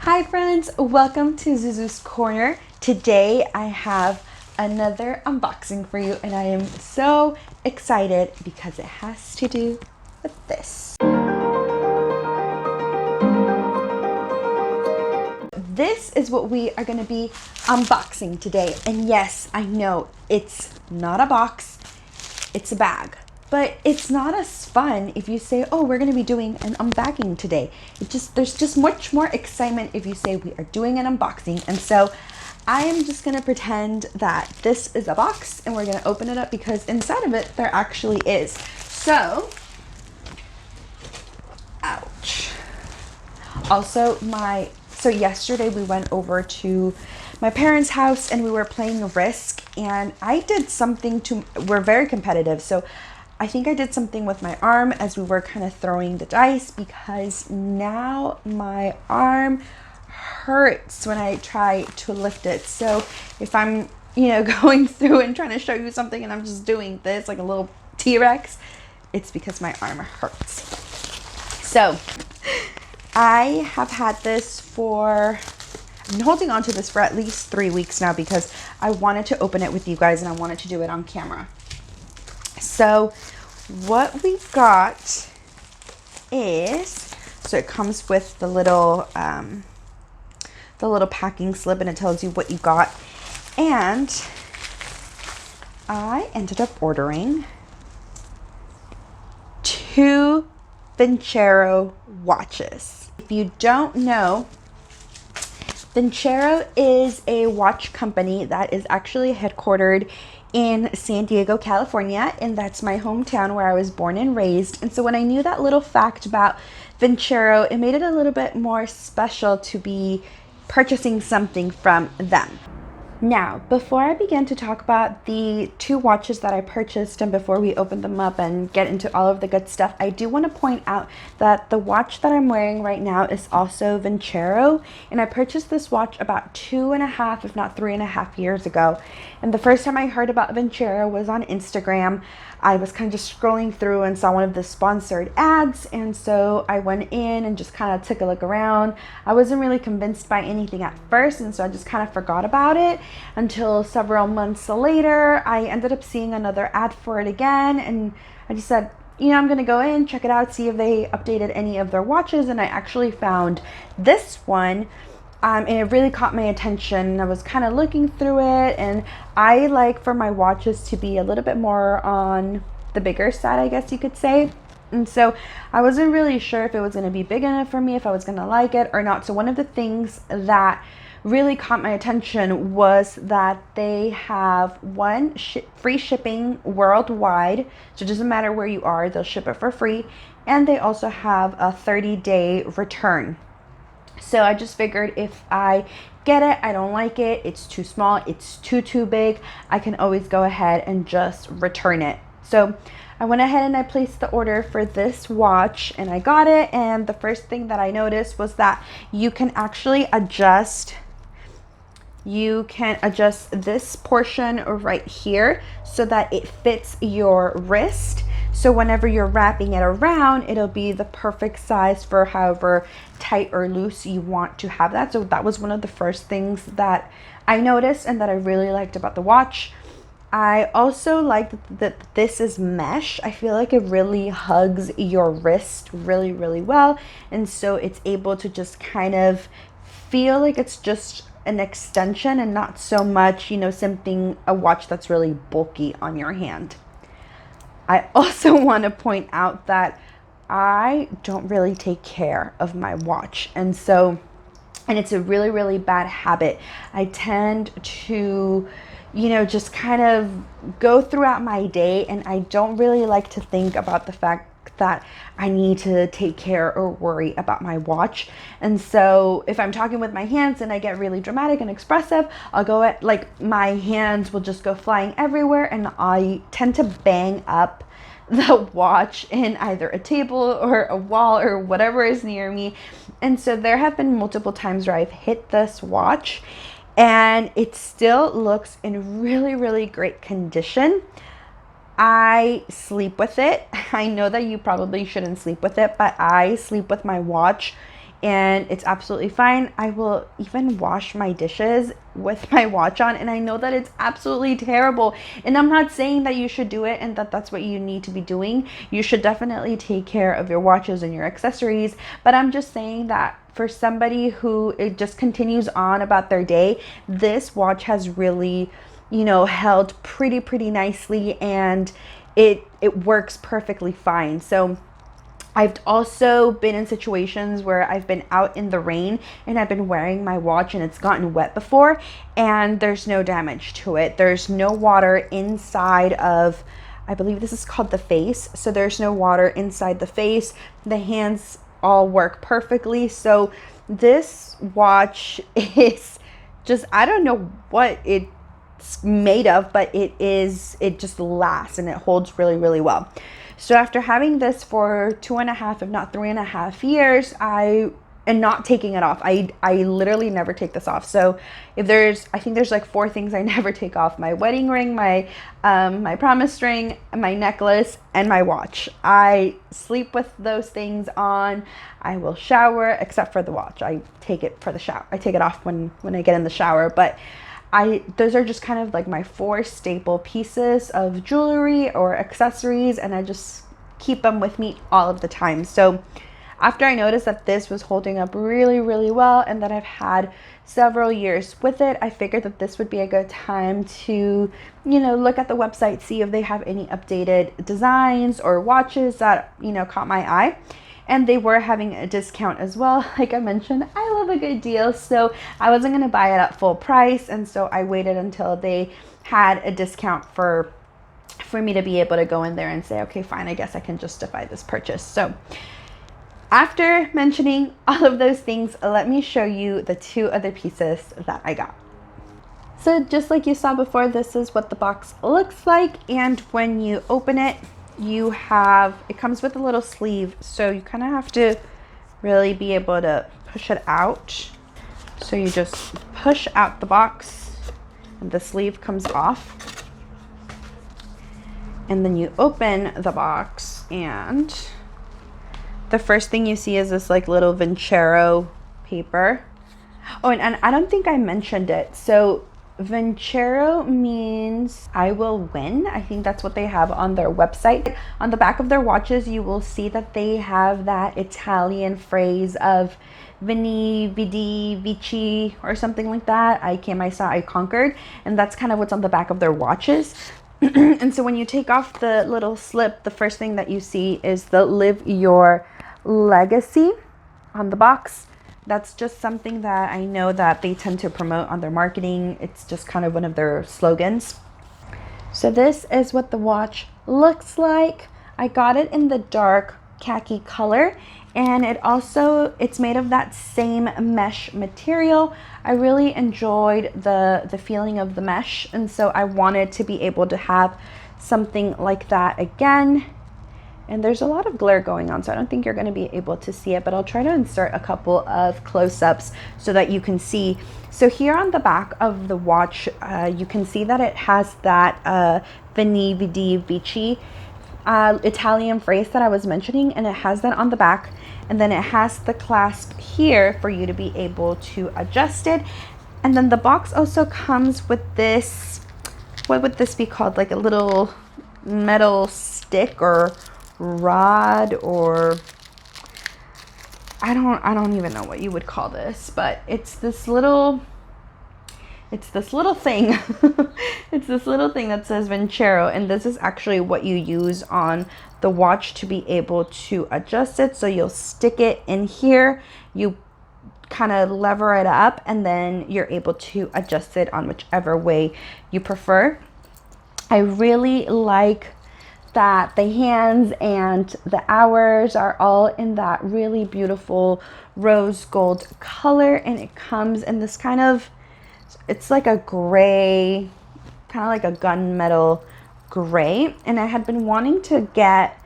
Hi friends, welcome to Zuzu's Corner. Today I have another unboxing for you and I am so excited because it has to do with this. This is what we are going to be unboxing today. And yes, I know it's not a box, it's a bag. But it's not as fun if you say, oh, we're going to be doing an unbagging today. There's just much more excitement if you say we are doing an unboxing. And so I am just going to pretend that this is a box and we're going to open it up because inside of it there actually is. So, ouch. Also, so yesterday we went over to my parents' house and we were playing Risk, and I did something we're very competitive, so I think I did something with my arm as we were kind of throwing the dice, because now my arm hurts when I try to lift it. So if I'm, going through and trying to show you something and I'm just doing this like a little T-Rex, it's because my arm hurts. So I have had this I've been holding on to this for at least 3 weeks now because I wanted to open it with you guys and I wanted to do it on camera. So what we've got is, so it comes with the little packing slip and it tells you what you got. And I ended up ordering 2 Vincero watches. If you don't know, Ventura is a watch company that is actually headquartered in San Diego, California, and that's my hometown where I was born and raised. And so when I knew that little fact about Vincero, it made it a little bit more special to be purchasing something from them. Now, before I begin to talk about the 2 watches that I purchased and before we open them up and get into all of the good stuff, I do want to point out that the watch that I'm wearing right now is also Vincero, and I purchased this watch about 2.5, if not 3.5 years ago. And the first time I heard about Vincero was on Instagram. I was kind of just scrolling through and saw one of the sponsored ads, and so I went in and just kind of took a look around. I wasn't really convinced by anything at first, and so I just kind of forgot about it until several months later I ended up seeing another ad for it again, and I just said, I'm gonna go in, check it out, see if they updated any of their watches. And I actually found this one. And it really caught my attention. I was kind of looking through it, and I like for my watches to be a little bit more on the bigger side, I guess you could say. And so I wasn't really sure if it was going to be big enough for me, if I was going to like it or not. So one of the things that really caught my attention was that they have free shipping worldwide. So it doesn't matter where you are, they'll ship it for free. And they also have a 30-day return. So I just figured if I get it, I don't like it, it's too small, it's too big, I can always go ahead and just return it. So I went ahead and I placed the order for this watch and I got it. And the first thing that I noticed was that you can actually adjust this portion right here so that it fits your wrist. So whenever you're wrapping it around, it'll be the perfect size for however tight or loose you want to have that. So that was one of the first things that I noticed and that I really liked about the watch. I also like that this is mesh. I feel like it really hugs your wrist really, really well. And so it's able to just kind of feel like it's just an extension and not so much, a watch that's really bulky on your hand. I also want to point out that I don't really take care of my watch. And it's a really, really bad habit. I tend to, just kind of go throughout my day, and I don't really like to think about the fact that I need to take care or worry about my watch. And so if I'm talking with my hands and I get really dramatic and expressive, I'll go my hands will just go flying everywhere, and I tend to bang up the watch in either a table or a wall or whatever is near me. And so there have been multiple times where I've hit this watch and it still looks in really, really great condition. I sleep with it. I know that you probably shouldn't sleep with it, but I sleep with my watch and it's absolutely fine. I will even wash my dishes with my watch on, and I know that it's absolutely terrible, and I'm not saying that you should do it and that that's what you need to be doing. You should definitely take care of your watches and your accessories, but I'm just saying that for somebody who it just continues on about their day, this watch has really, held pretty nicely, and it works perfectly fine. So I've also been in situations where I've been out in the rain and I've been wearing my watch and it's gotten wet before, and there's no damage to it. There's no water inside of, I believe this is called the face. So there's no water inside the face. The hands all work perfectly. So this watch is just, I don't know what it's made of, but it just lasts and it holds really well. So after having this for 2.5, if not 3.5 years, and not taking it off, I literally never take this off. So I think there's like 4 things I never take off: my wedding ring, my promise ring, my necklace, and my watch. I sleep with those things on. I will shower, except for the watch. I take it for the shower. I take it off when I get in the shower, but those are just kind of like my 4 staple pieces of jewelry or accessories, and I just keep them with me all of the time. So after I noticed that this was holding up really well and that I've had several years with it, I figured that this would be a good time to, look at the website, see if they have any updated designs or watches that, caught my eye. And they were having a discount as well. Like I mentioned, I love a good deal, so I wasn't going to buy it at full price, and so I waited until they had a discount for me to be able to go in there and say, okay, fine, I guess I can justify this purchase. So after mentioning all of those things, let me show you the 2 other pieces that I got. So just like you saw before, this is what the box looks like, and when you open it, it comes with a little sleeve, so you kind of have to really be able to push it out. So you just push out the box and the sleeve comes off, and then you open the box, and the first thing you see is this like little Vincero paper. Oh, and I don't think I mentioned it. So Vincero means I will win. I think that's what they have on their website. On the back of their watches, you will see that they have that Italian phrase of Vini, Vidi, Vici, or something like that. I came, I saw, I conquered. And that's kind of what's on the back of their watches. And so when you take off the little slip, the first thing that you see is the Live Your Legacy on the box. That's just something that I know that they tend to promote on their marketing. It's just kind of one of their slogans. So this is what the watch looks like. I got it in the dark khaki color, and it's made of that same mesh material. I really enjoyed the feeling of the mesh, and so I wanted to be able to have something like that again. And there's a lot of glare going on, so I don't think you're going to be able to see it, but I'll try to insert a couple of close-ups so that you can see. So here on the back of the watch, you can see that it has that Vini, Vidi, Vici Italian phrase that I was mentioning, and it has that on the back. And then it has the clasp here for you to be able to adjust it. And then the box also comes with this, what would this be called? Like a little metal stick or rod, or I don't even know what you would call this, but it's this little thing. It's this little thing that says Vincero, and this is actually what you use on the watch to be able to adjust it. So you'll stick it in here, you kind of lever it up, and then you're able to adjust it on whichever way you prefer. I really like that the hands and the hours are all in that really beautiful rose gold color, and it comes in this kind of, it's like a gray, kind of like a gunmetal gray. And I had been wanting to get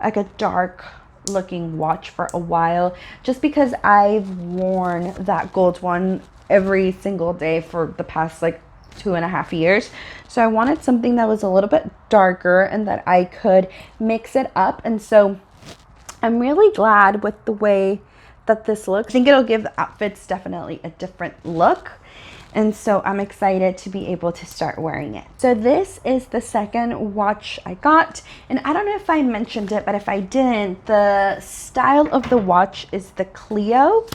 like a dark looking watch for a while, just because I've worn that gold one every single day for the past like 2.5 years. So I wanted something that was a little bit darker and that I could mix it up. And so I'm really glad with the way that this looks. I think it'll give the outfits definitely a different look. And so I'm excited to be able to start wearing it. So this is the second watch I got. And I don't know if I mentioned it, but if I didn't, the style of the watch is the Clio.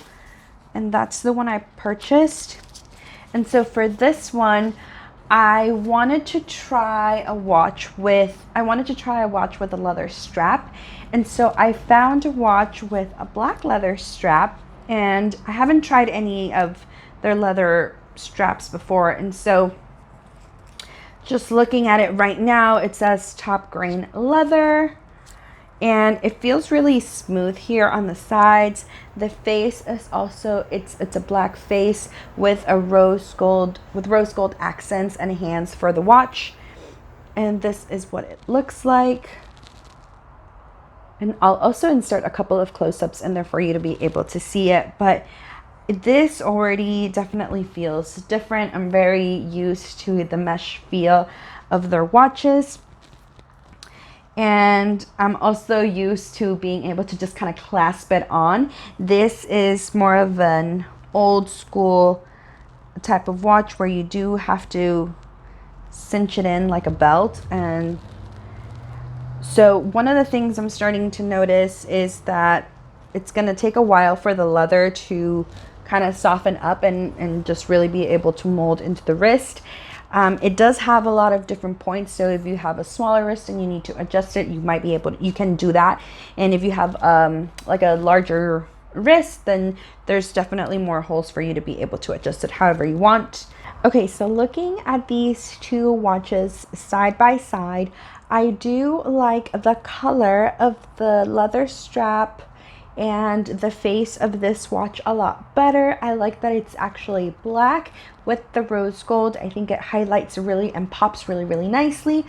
And that's the one I purchased. And so for this one, I wanted to try a watch with a leather strap. And so I found a watch with a black leather strap, and I haven't tried any of their leather straps before. And so just looking at it right now, it says top grain leather, and it feels really smooth here on the sides. The face is also, it's a black face with rose gold accents and hands for the watch. And this is what it looks like. And I'll also insert a couple of close-ups in there for you to be able to see it. But this already definitely feels different. I'm very used to the mesh feel of their watches. And I'm also used to being able to just kind of clasp it on. This is more of an old school type of watch where you do have to cinch it in like a belt. And so one of the things I'm starting to notice is that it's going to take a while for the leather to kind of soften up and just really be able to mold into the wrist. It does have a lot of different points, so if you have a smaller wrist and you need to adjust it, you can do that. And if you have like a larger wrist, then there's definitely more holes for you to be able to adjust it however you want. Okay, so looking at these two watches side by side, I do like the color of the leather strap and the face of this watch a lot better. I like that it's actually black with the rose gold. I think it highlights really and pops really, really nicely.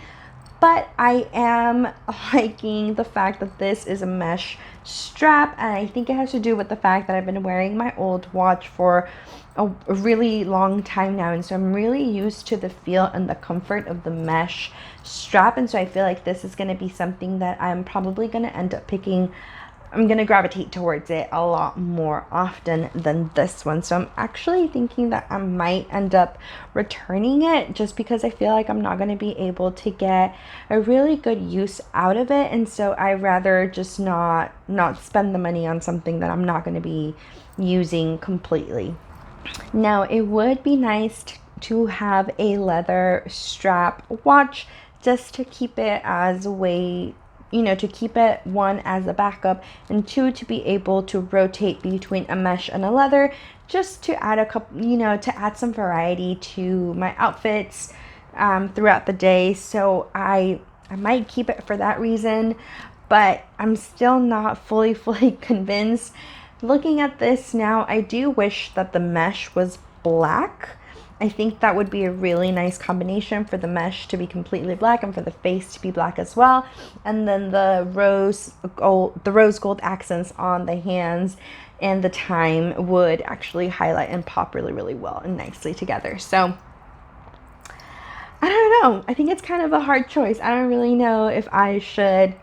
But I am liking the fact that this is a mesh strap, and I think it has to do with the fact that I've been wearing my old watch for a really long time now, and so I'm really used to the feel and the comfort of the mesh strap. And so I feel like this is going to be something that I'm probably going to end up picking. I'm going to gravitate towards it a lot more often than this one. So I'm actually thinking that I might end up returning it, just because I feel like I'm not going to be able to get a really good use out of it. And so I'd rather just not spend the money on something that I'm not going to be using completely. Now, it would be nice to have a leather strap watch just to keep it as a way, to keep it, one, as a backup, and two, to be able to rotate between a mesh and a leather, just to add a couple, to add some variety to my outfits throughout the day. So I might keep it for that reason, but I'm still not fully convinced. Looking at this now, I do wish that the mesh was black. I think that would be a really nice combination for the mesh to be completely black and for the face to be black as well. And then the rose gold accents on the hands and the time would actually highlight and pop really, really well and nicely together. So I don't know. I think it's kind of a hard choice. I don't really know if I should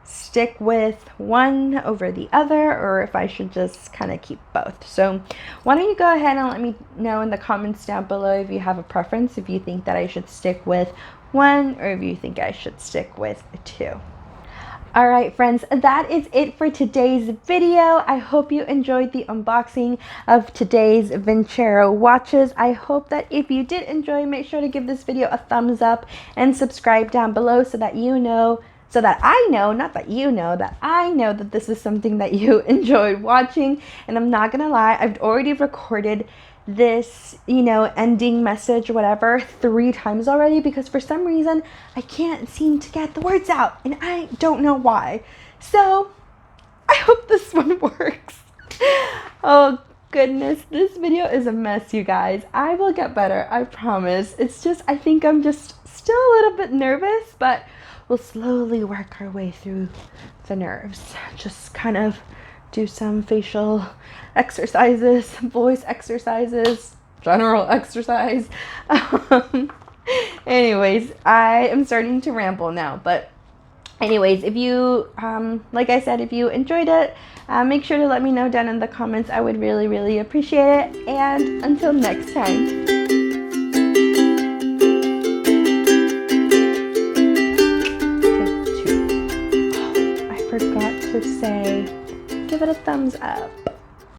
stick with one over the other or if I should just kind of keep both. So why don't you go ahead and let me know in the comments down below if you have a preference, if you think that I should stick with one or if you think I should stick with two. All right, friends, that is it for today's video. I hope you enjoyed the unboxing of today's Vincero watches. I hope that if you did enjoy, make sure to give this video a thumbs up and subscribe down below so that I know that this is something that you enjoyed watching. And I'm not gonna lie, I've already recorded this, ending message, whatever, 3 times already, because for some reason I can't seem to get the words out and I don't know why. So I hope this one works. Oh goodness, this video is a mess, you guys. I will get better, I promise. It's just, I think I'm just still a little bit nervous, but we'll slowly work our way through the nerves. Just kind of do some facial exercises, voice exercises, general exercise. Anyways, I am starting to ramble now, but Anyways, if you, like I said, if you enjoyed it, make sure to let me know down in the comments. I would really, really appreciate it. And until next time. Forgot to say, give it a thumbs up.